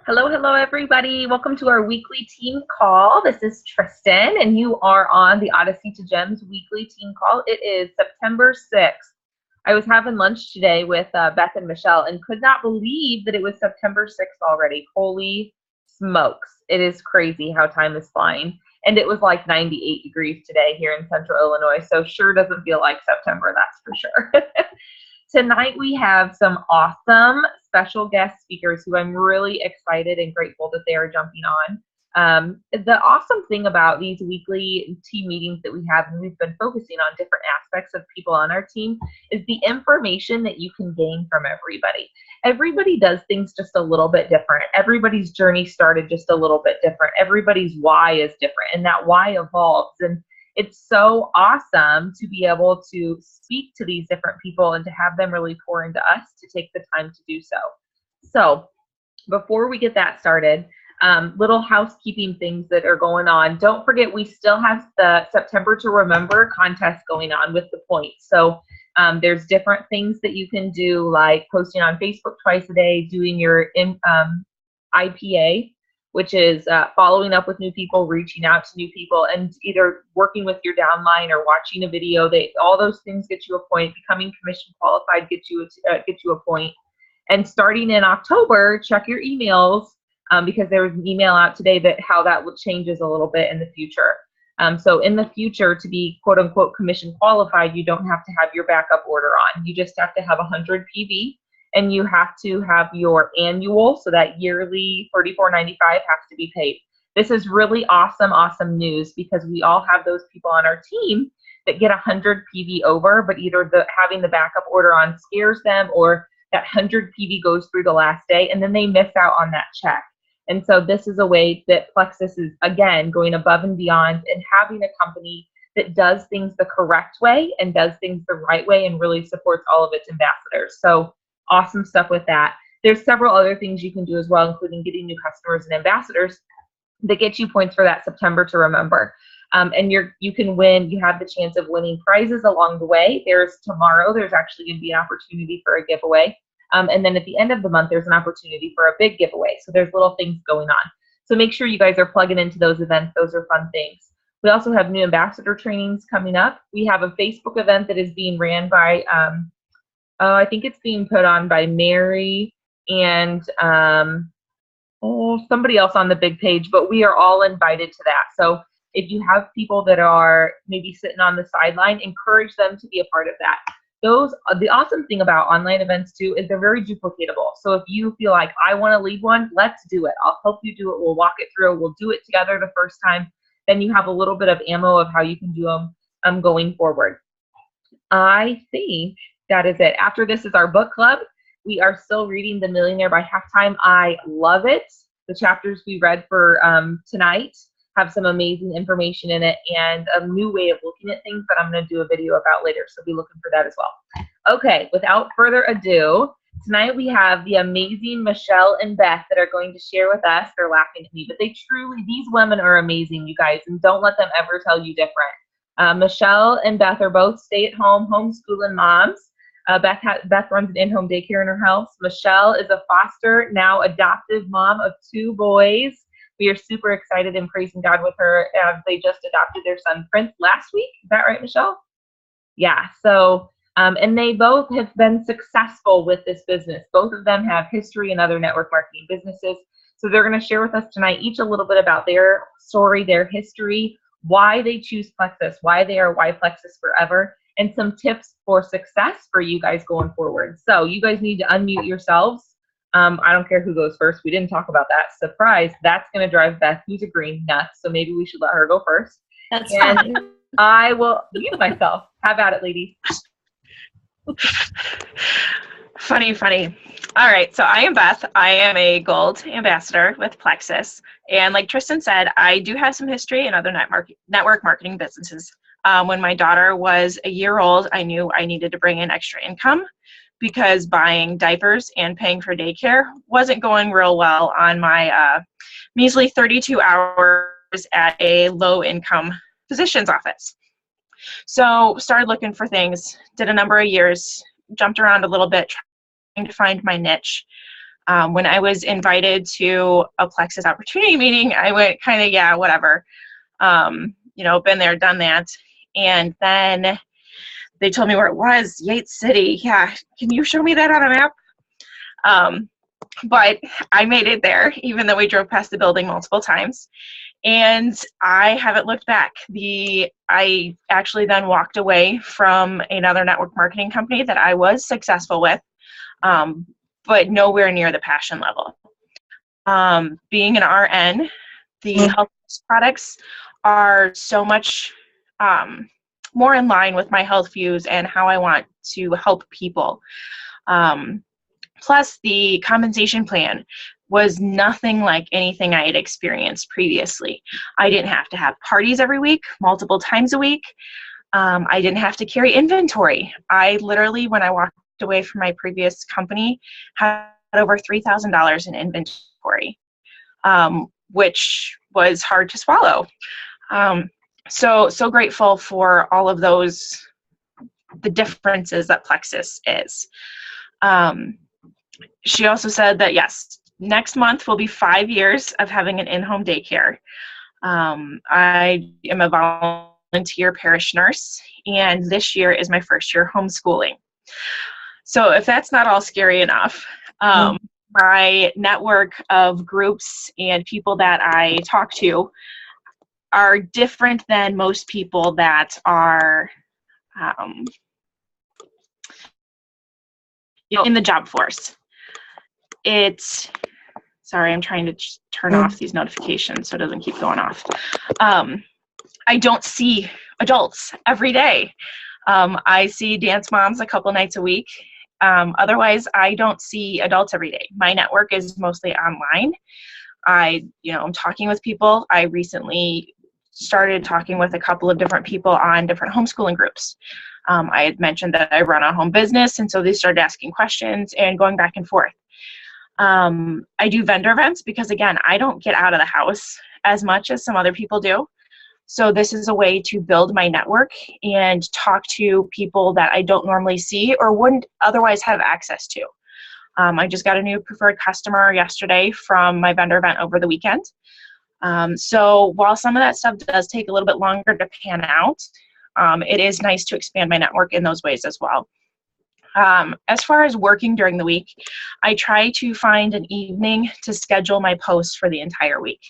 Hello, hello, everybody. Welcome to our weekly team call. This is Tristan, and you are on the Odyssey to Gems weekly team call. It is September 6th. I was having lunch today with Beth and Michelle and could not believe that it was September 6th already. Holy smokes. It is crazy how time is flying. And it was like 98 degrees today here in central Illinois, so sure doesn't feel like September, that's for sure. Tonight we have some awesome special guest speakers who I'm really excited and grateful that they are jumping on. The awesome thing about these weekly team meetings that we have, and we've been focusing on different aspects of people on our team, is the information that you can gain from everybody. Everybody does things just a little bit different. Everybody's journey started just a little bit different. Everybody's why is different, and that why evolves. And it's so awesome to be able to speak to these different people and to have them really pour into us to take the time to do so. So before we get that started, little housekeeping things that are going on. Don't forget, we still have the September to Remember contest going on with the points. So there's different things that you can do, like posting on Facebook twice a day, doing your IPA, which is following up with new people, reaching out to new people, and either working with your downline or watching a video. All those things get you a point. Becoming commission qualified gets you a point. And starting in October, check your emails because there was an email out today that how that changes a little bit in the future. So in the future, to be quote unquote commission qualified, you don't have to have your backup order on. You just have to have 100 PV. And you have to have your annual, so that yearly $34.95 has to be paid. This is really awesome news because we all have those people on our team that get 100 PV over, but either having the backup order on scares them, or that 100 PV goes through the last day and then they miss out on that check. And so this is a way that Plexus is, again, going above and beyond and having a company that does things the correct way and does things the right way and really supports all of its ambassadors. So awesome stuff with that. There's several other things you can do as well, including getting new customers and ambassadors that get you points for that September to Remember. And you can win. You have the chance of winning prizes along the way. Tomorrow, there's actually going to be an opportunity for a giveaway. And then at the end of the month, there's an opportunity for a big giveaway. So there's little things going on. So make sure you guys are plugging into those events. Those are fun things. We also have new ambassador trainings coming up. We have a Facebook event that is being ran by I think it's being put on by Mary and somebody else on the big page, but we are all invited to that. So if you have people that are maybe sitting on the sideline, encourage them to be a part of that. The awesome thing about online events too is they're very duplicatable. So if you feel like I want to lead one, let's do it. I'll help you do it. We'll walk it through. We'll do it together the first time. Then you have a little bit of ammo of how you can do them going forward. I think that is it. After this is our book club. We are still reading The Millionaire by Halftime. I love it. The chapters we read for tonight have some amazing information in it and a new way of looking at things that I'm going to do a video about later. So be looking for that as well. Okay, without further ado, tonight we have the amazing Michelle and Beth that are going to share with us. They're laughing at me, but these women are amazing, you guys, and don't let them ever tell you different. Michelle and Beth are both stay-at-home homeschooling moms. Beth runs an in-home daycare in her house. Michelle is a foster, now adoptive mom of 2 boys. We are super excited and praising God with her as they just adopted their son Prince last week. Is that right, Michelle? Yeah. So, and they both have been successful with this business. Both of them have history in other network marketing businesses. So they're going to share with us tonight each a little bit about their story, their history, why they choose Plexus, why they are why Plexus forever, and some tips for success for you guys going forward. So you guys need to unmute yourselves. I don't care who goes first. We didn't talk about that. Surprise. That's going to drive Beth, who's agreeing, nuts. So maybe we should let her go first. That's fine. I will mute myself. Have at it, ladies. Funny. All right. So I am Beth. I am a gold ambassador with Plexus. And like Tristan said, I do have some history in other network marketing businesses. When my daughter was a year old, I knew I needed to bring in extra income because buying diapers and paying for daycare wasn't going real well on my measly 32 hours at a low-income physician's office. So started looking for things, did a number of years, jumped around a little bit, trying to find my niche. When I was invited to a Plexus opportunity meeting, I went kind of, yeah, whatever. Been there, done that. And then they told me where it was, Yates City. Yeah, can you show me that on a map? But I made it there, even though we drove past the building multiple times. And I haven't looked back. I actually then walked away from another network marketing company that I was successful with, but nowhere near the passion level. Being an RN, the health products are so much more in line with my health views and how I want to help people. Plus, the compensation plan was nothing like anything I had experienced previously. I didn't have to have parties every week, multiple times a week. I didn't have to carry inventory. I literally, when I walked away from my previous company, had over $3,000 in inventory, which was hard to swallow. So grateful for all of those, the differences that Plexus is. She also said that, yes, next month will be 5 years of having an in-home daycare. I am a volunteer parish nurse, and this year is my first year homeschooling. So if that's not all scary enough, my network of groups and people that I talk to are different than most people that are in the job force. Sorry, I'm trying to turn off these notifications so it doesn't keep going off. I don't see adults every day. I see dance moms a couple nights a week. Otherwise, I don't see adults every day. My network is mostly online. I'm talking with people. I recently started talking with a couple of different people on different homeschooling groups. I had mentioned that I run a home business, and so they started asking questions and going back and forth. I do vendor events because, again, I don't get out of the house as much as some other people do. So this is a way to build my network and talk to people that I don't normally see or wouldn't otherwise have access to. I just got a new preferred customer yesterday from my vendor event over the weekend. So while some of that stuff does take a little bit longer to pan out, it is nice to expand my network in those ways as well. As far as working during the week, I try to find an evening to schedule my posts for the entire week.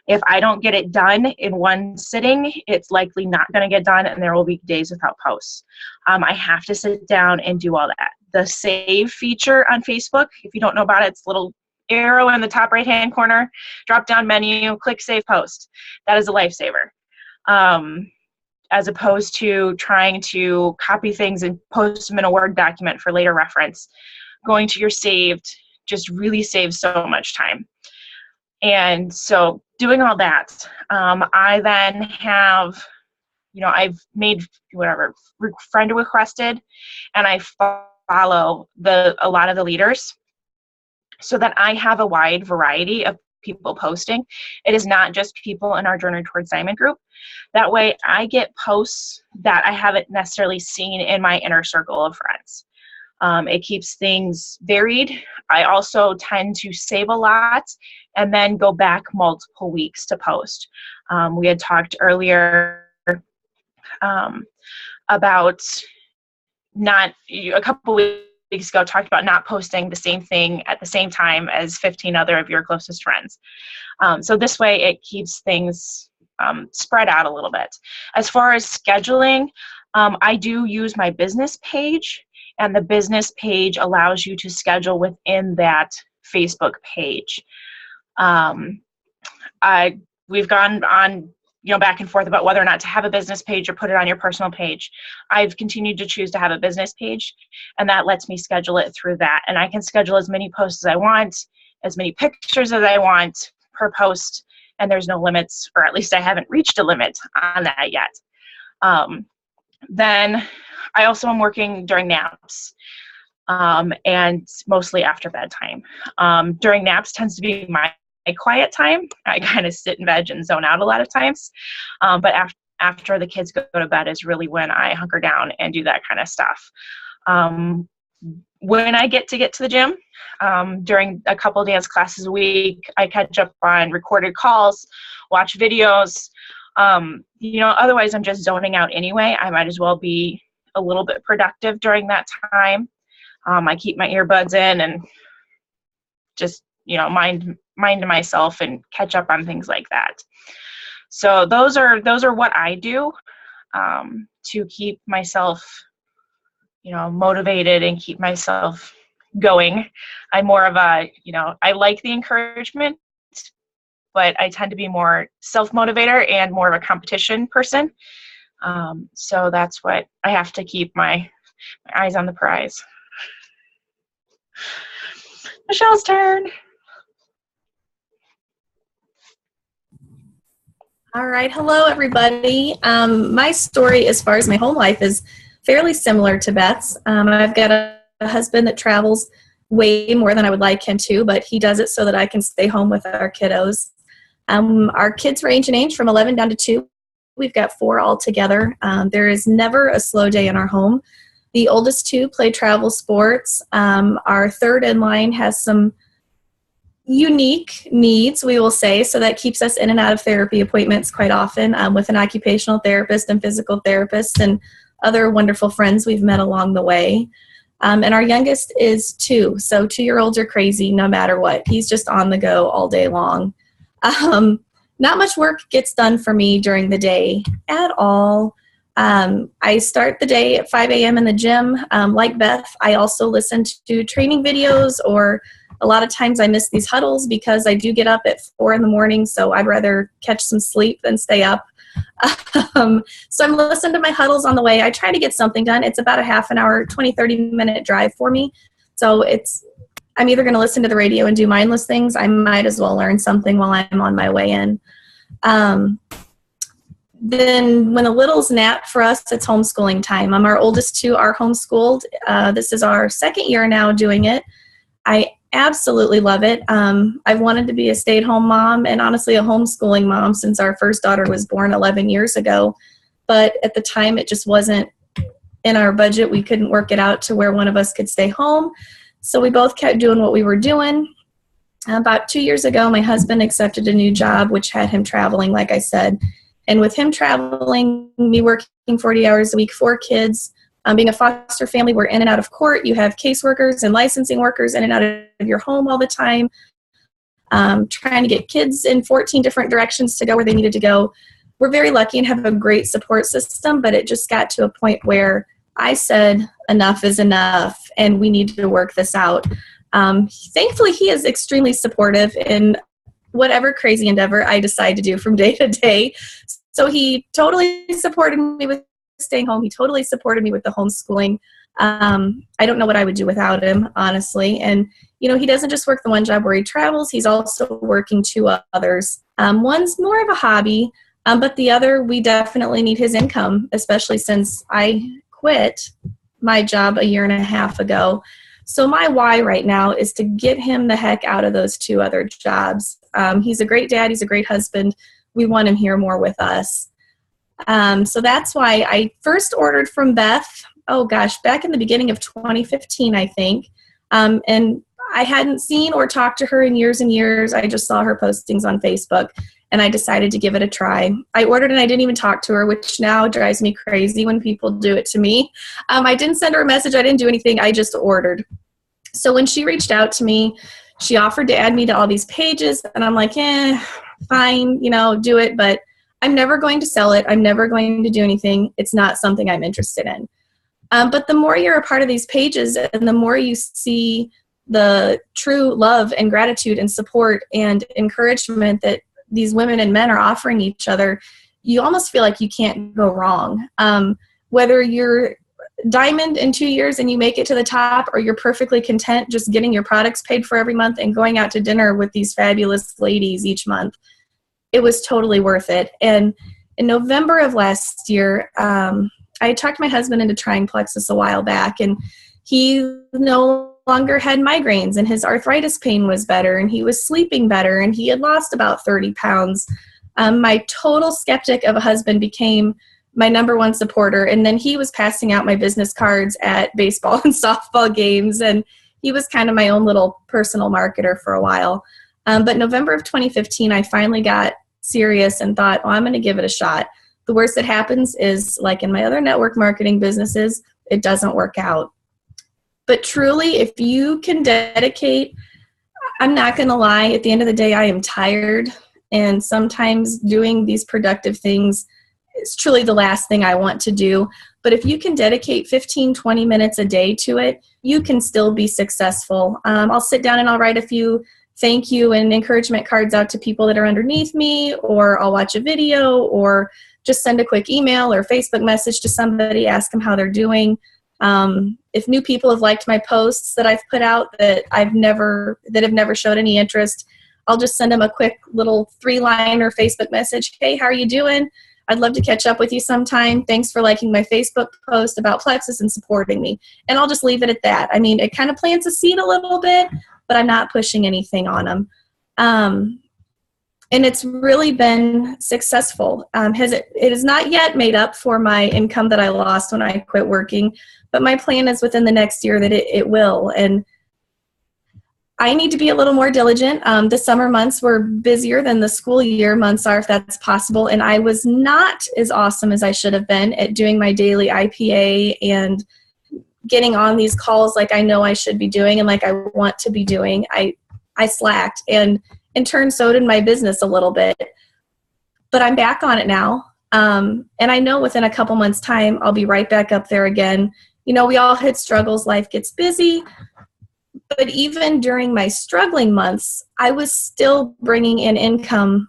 If I don't get it done in one sitting, it's likely not going to get done, and there will be days without posts. I have to sit down and do all that. The save feature on Facebook, if you don't know about it, it's a little arrow in the top right-hand corner, drop-down menu, click Save Post. That is a lifesaver. As opposed to trying to copy things and post them in a Word document for later reference. Going to your saved just really saves so much time. And so doing all that, I then have, I've made friend requested, and I follow a lot of the leaders so that I have a wide variety of people posting. It is not just people in our Journey Towards Diamond group. That way I get posts that I haven't necessarily seen in my inner circle of friends. It keeps things varied. I also tend to save a lot and then go back multiple weeks to post. We had talked earlier about a couple weeks ago, talked about not posting the same thing at the same time as 15 other of your closest friends. So this way it keeps things spread out a little bit. As far as scheduling, I do use my business page, and the business page allows you to schedule within that Facebook page. We've gone on back and forth about whether or not to have a business page or put it on your personal page. I've continued to choose to have a business page, and that lets me schedule it through that. And I can schedule as many posts as I want, as many pictures as I want per post, and there's no limits, or at least I haven't reached a limit on that yet. Then I also am working during naps, and mostly after bedtime. During naps tends to be my quiet time. I kind of sit in veg and zone out a lot of times. But after the kids go to bed is really when I hunker down and do that kind of stuff. when I get to the gym, during a couple dance classes a week, I catch up on recorded calls, watch videos. Otherwise I'm just zoning out anyway. I might as well be a little bit productive during that time. I keep my earbuds in and just, mind myself and catch up on things like that. So those are what I do to keep myself, motivated and keep myself going. I'm more of a, I like the encouragement, but I tend to be more self-motivator and more of a competition person. So that's what I have to keep my eyes on the prize. Michelle's turn. All right. Hello, everybody. My story as far as my home life is fairly similar to Beth's. I've got a husband that travels way more than I would like him to, but he does it so that I can stay home with our kiddos. Our kids range in age from 11 down to 2. We've got 4 altogether. There is never a slow day in our home. The oldest 2 play travel sports. Our third in line has some unique needs, we will say, so that keeps us in and out of therapy appointments quite often with an occupational therapist and physical therapist and other wonderful friends we've met along the way. And our youngest is 2, so 2-year-olds are crazy no matter what. He's just on the go all day long. Not much work gets done for me during the day at all. I start the day at 5 a.m. in the gym. Like Beth, I also listen to training videos, or a lot of times I miss these huddles because I do get up at 4 in the morning, so I'd rather catch some sleep than stay up. So I'm listening to my huddles on the way. I try to get something done. It's about a half an hour, 20, 30-minute drive for me. So I'm either going to listen to the radio and do mindless things. I might as well learn something while I'm on my way in. Then when the littles nap for us, it's homeschooling time. Our oldest 2 are homeschooled. This is our 2nd year now doing it. I absolutely love it. I've wanted to be a stay-at-home mom and honestly a homeschooling mom since our first daughter was born 11 years ago. But at the time, it just wasn't in our budget. We couldn't work it out to where one of us could stay home. So we both kept doing what we were doing. About 2 years ago, my husband accepted a new job, which had him traveling, like I said. And with him traveling, me working 40 hours a week, 4 kids, being a foster family, we're in and out of court. You have caseworkers and licensing workers in and out of your home all the time, trying to get kids in 14 different directions to go where they needed to go. We're very lucky and have a great support system, but it just got to a point where I said enough is enough and we need to work this out. Thankfully, he is extremely supportive in whatever crazy endeavor I decide to do from day to day. So he totally supported me with staying home. He totally supported me with the homeschooling. I don't know what I would do without him, honestly. And, he doesn't just work the one job where he travels. He's also working 2 others. One's more of a hobby, but the other, we definitely need his income, especially since I quit my job a year and a half ago. So my why right now is to get him the heck out of those 2 other jobs. He's a great dad. He's a great husband. We want him here more with us. So that's why I first ordered from Beth, back in the beginning of 2015, I think. And I hadn't seen or talked to her in years and years. I just saw her postings on Facebook, and I decided to give it a try. I ordered and I didn't even talk to her, which now drives me crazy when people do it to me. I didn't send her a message. I didn't do anything. I just ordered. So when she reached out to me, she offered to add me to all these pages, and I'm like, fine, do it, but I'm never going to sell it. I'm never going to do anything. It's not something I'm interested in. But the more you're a part of these pages and the more you see the true love and gratitude and support and encouragement that these women and men are offering each other, you almost feel like you can't go wrong. Whether you're diamond in 2 years and you make it to the top, or you're perfectly content just getting your products paid for every month and going out to dinner with these fabulous ladies each month, it was totally worth it. And in November of last year, I talked my husband into trying Plexus a while back, and he no longer had migraines, and his arthritis pain was better, and he was sleeping better, and he had lost about 30 pounds. My total skeptic of a husband became my number one supporter. And then he was passing out my business cards at baseball and softball games. And he was kind of my own little personal marketer for a while. But November of 2015, I finally got serious and thought, I'm going to give it a shot. The worst that happens is, like in my other network marketing businesses, it doesn't work out. But truly, if you can dedicate, I'm not going to lie, at the end of the day, I am tired. And sometimes doing these productive things is truly the last thing I want to do. But if you can dedicate 15, 20 minutes a day to it, you can still be successful. I'll sit down and I'll write a few thank you and encouragement cards out to people that are underneath me, or I'll watch a video, or just send a quick email or Facebook message to somebody, ask them how they're doing. If new people have liked my posts that I've put out that have never showed any interest, I'll just send them a quick little 3-liner Facebook message. Hey, how are you doing? I'd love to catch up with you sometime. Thanks for liking my Facebook post about Plexus and supporting me. And I'll just leave it at that. I mean, it kind of plants a seed a little bit, but I'm not pushing anything on them. And it's really been successful. It has not yet made up for my income that I lost when I quit working, but my plan is within the next year that it will. And I need to be a little more diligent. The summer months were busier than the school year months are, if that's possible. And I was not as awesome as I should have been at doing my daily IPA and getting on these calls like I know I should be doing and like I want to be doing. I slacked, and in turn, so did my business a little bit. But I'm back on it now. And I know within a couple months' time, I'll be right back up there again. You know, we all hit struggles. Life gets busy. But even during my struggling months, I was still bringing in income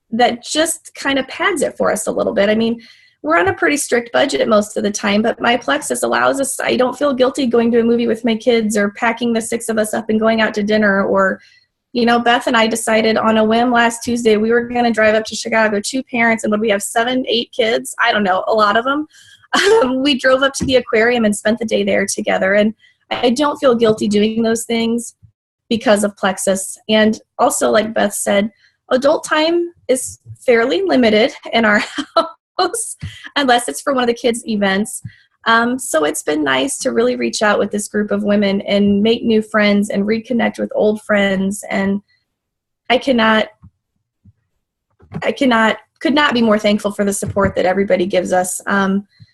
that just kind of pads it for us a little bit. I mean, we're on a pretty strict budget most of the time, but my Plexus allows us, I don't feel guilty going to a movie with my kids or packing the 6 of us up and going out to dinner. Or, you know, Beth and I decided on a whim last Tuesday we were going to drive up to Chicago, 2 parents, and would we have 7, 8 kids? I don't know, a lot of them. We drove up to the aquarium and spent the day there together. And I don't feel guilty doing those things because of Plexus. And also, like Beth said, adult time is fairly limited in our house unless it's for one of the kids' events. So it's been nice to really reach out with this group of women and make new friends and reconnect with old friends. And I could not be more thankful for the support that everybody gives us.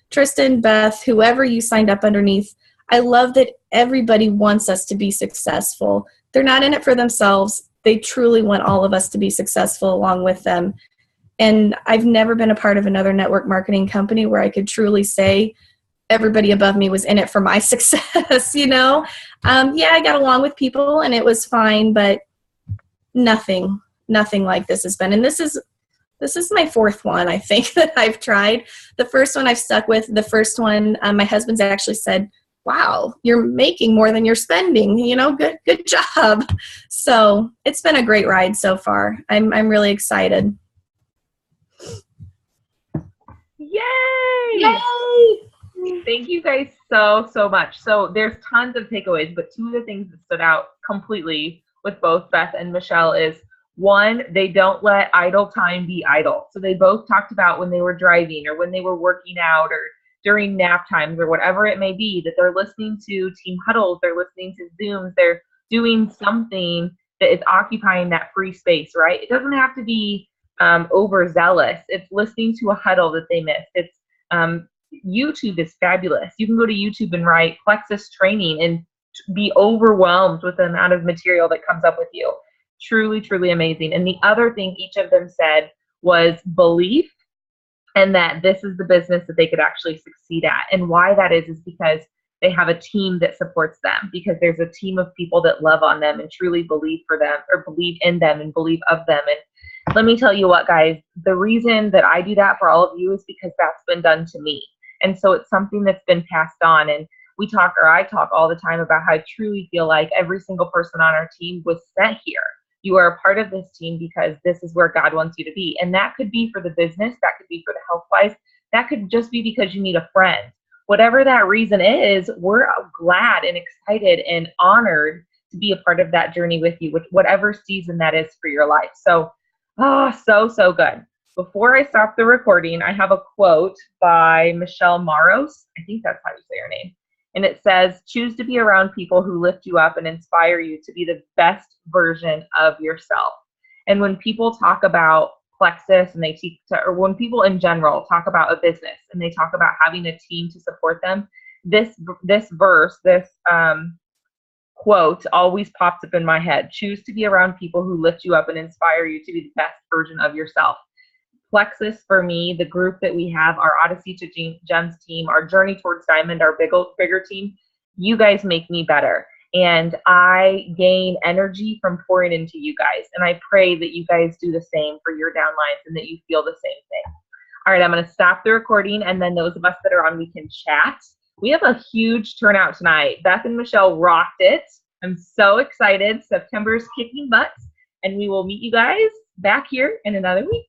Tristan, Beth, whoever you signed up underneath, I love that everybody wants us to be successful. They're not in it for themselves. They truly want all of us to be successful along with them. And I've never been a part of another network marketing company where I could truly say everybody above me was in it for my success, you know? Yeah, I got along with people and it was fine, but nothing like this has been. And this is my 4th one, I think, that I've tried. The first one I've stuck with. The first one, my husband's actually said, wow, you're making more than you're spending, you know, good job. So it's been a great ride so far. I'm really excited. Yay! Yay! Thank you guys so much. So there's tons of takeaways, but 2 of the things that stood out completely with both Beth and Michelle is, 1, they don't let idle time be idle. So they both talked about when they were driving or when they were working out or during nap times or whatever it may be, that they're listening to team huddles, they're listening to Zooms, they're doing something that is occupying that free space, right? It doesn't have to be overzealous. It's listening to a huddle that they missed. It's YouTube is fabulous. You can go to YouTube and write Plexus training and be overwhelmed with the amount of material that comes up with you. Truly, truly amazing. And the other thing each of them said was belief, and that this is the business that they could actually succeed at. And why that is because they have a team that supports them, because there's a team of people that love on them and truly believe for them, or believe in them and believe of them. And let me tell you what, guys, the reason that I do that for all of you is because that's been done to me. And so it's something that's been passed on. And I talk all the time about how I truly feel like every single person on our team was sent here. You are a part of this team because this is where God wants you to be. And that could be for the business. That could be for the health wise. That could just be because you need a friend. Whatever that reason is, we're glad and excited and honored to be a part of that journey with you, with whatever season that is for your life. So, so good. Before I stop the recording, I have a quote by Michelle Maros. I think that's how you say her name. And it says, choose to be around people who lift you up and inspire you to be the best version of yourself. And when people talk about Plexus and or when people in general talk about a business and they talk about having a team to support them, this quote always pops up in my head. Choose to be around people who lift you up and inspire you to be the best version of yourself. Plexus, for me, the group that we have, our Odyssey to Gems team, our Journey Towards Diamond, our bigger team, you guys make me better. And I gain energy from pouring into you guys. And I pray that you guys do the same for your downlines and that you feel the same thing. All right, I'm going to stop the recording, and then those of us that are on, we can chat. We have a huge turnout tonight. Beth and Michelle rocked it. I'm so excited. September's kicking butts, and we will meet you guys back here in another week.